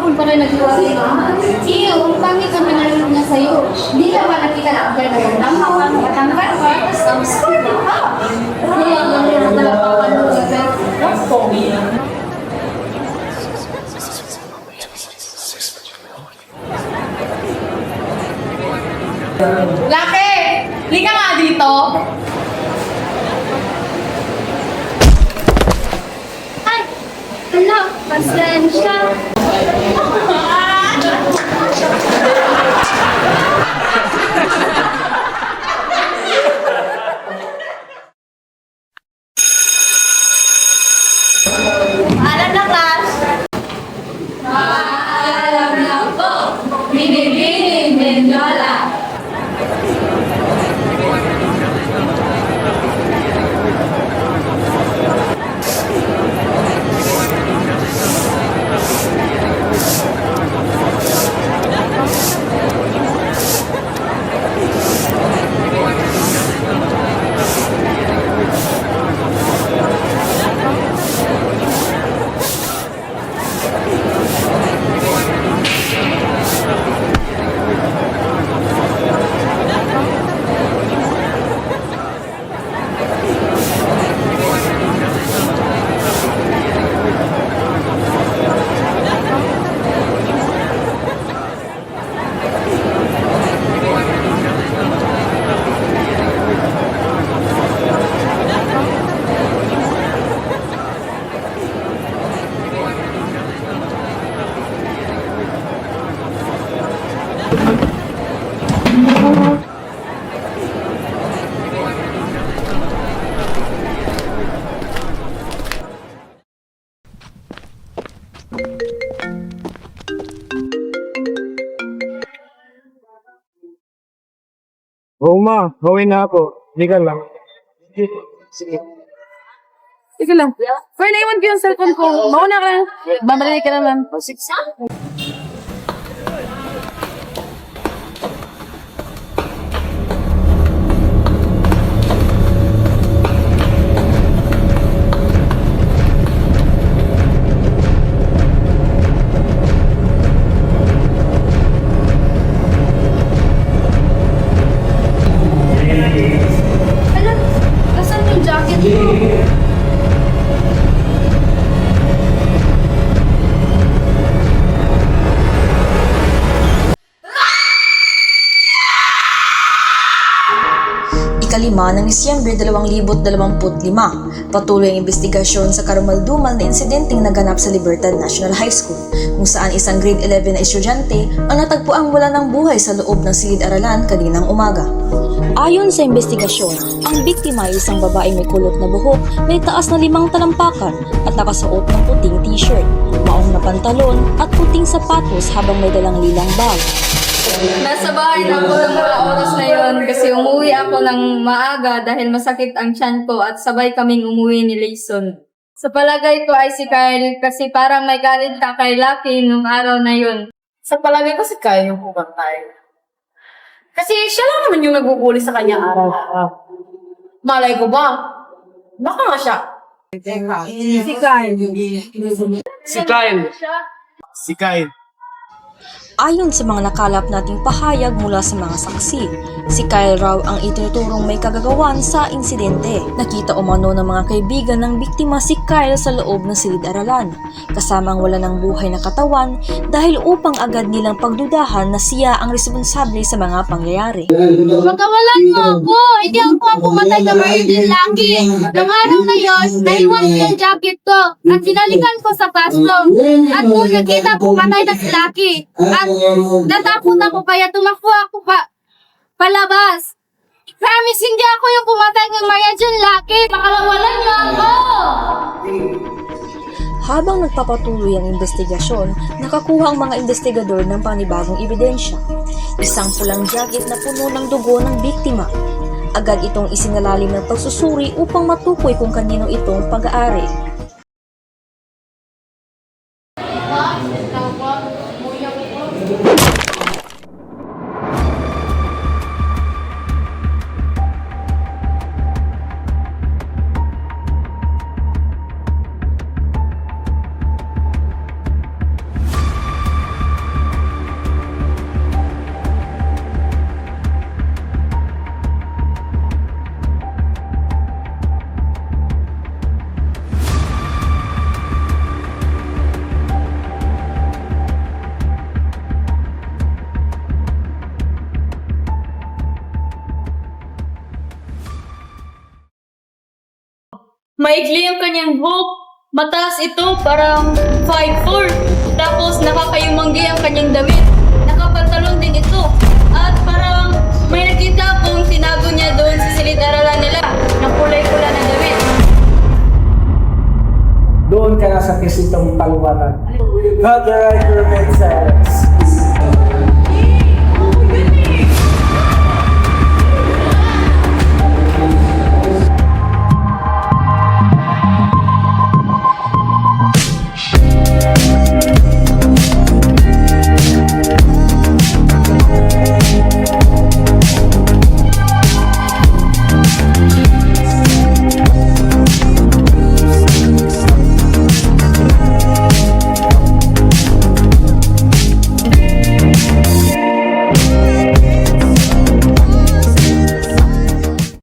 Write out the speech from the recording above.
kahapon pa rin nagluwalay ka. Iyo, kami narinig niya sa'yo. Hindi ka ba nakita na ang pwede ng tama o ano? Matanggal ka? Kaya ganyan na ano Laki! Lika nga dito! Ay! Hala, pasensya. Alam na, class! Alam na po, binibining Mendola. Oo ma, gawin na ako. Hindi ka lang. Sige. Sige lang. Pero naiwan ko yung cellphone ko. Mauna ka lang. Babalik ka naman. Hala, nasaan yung jacket mo? Ikalima ng Disyembre 2025, patuloy ang investigasyon sa karumaldumal na insidenteng naganap sa Libertad National High School, kung saan isang grade 11 na estudyante ang natagpuang wala ng buhay sa loob ng silid-aralan kaninang umaga. Ayon sa investigasyon, ang biktima ay isang babaeng may kulot na buhok, may taas na 5 talampakan at nakasuot ng puting t-shirt, maong na pantalon at puting sapatos habang may dalang lilang bag. Nasa bahay na ako ng mga oras na yon kasi umuwi ako ng maaga dahil masakit ang tiyan ko at sabay kaming umuwi ni Layson. Sa palagay ko ay si Kyle kasi parang may galit ka kay Lucky nung araw na yon. Sa palagay ko si Kyle yung pumantay. Kasi siya lang naman yung naguguli sa kanya araw-araw. Malay ko ba? Baka nga siya. Si Kyle. Si Kyle. Si Kyle. Ayon sa mga nakalap nating pahayag mula sa mga saksi, si Kyle raw ang itinuturong may kagagawan sa insidente. Nakita umano ng mga kaibigan ng biktima si Kyle sa loob ng silid-aralan, kasamang wala ng buhay na katawan dahil upang agad nilang pagdudahan na siya ang responsable sa mga pangyayari. Pagkawalan mo ako! Hindi ako ang pumatay na Virgin Lucky! Nung araw na yon, naiwan ko yung jacket ko at sinalikan ko sa classroom. At kung nakita pumatay na si Lucky, at natapon ako kaya tumakbo ako palabas. Promise, hindi ako yung pumatay ng Virgin Lucky! Pakawalan niyo ako! Habang nagpapatuloy ang investigasyon, nakakuha ang mga investigador ng panibagong ebidensya. Isang pulang jacket na puno ng dugo ng biktima. Agad itong isinalalim ng pagsusuri upang matukoy kung kanino itong pag-aari. Maigli ang kanyang buhok. Mataas ito, parang 5'4". Tapos nakakayumanggi ang kanyang damit. Nakapantalon din ito. At parang may nakita akong tinago niya doon sa silid-aralan nila ng kulay-pula na damit. Doon ka na sa kisitong paliwanag. Cut the right your silence.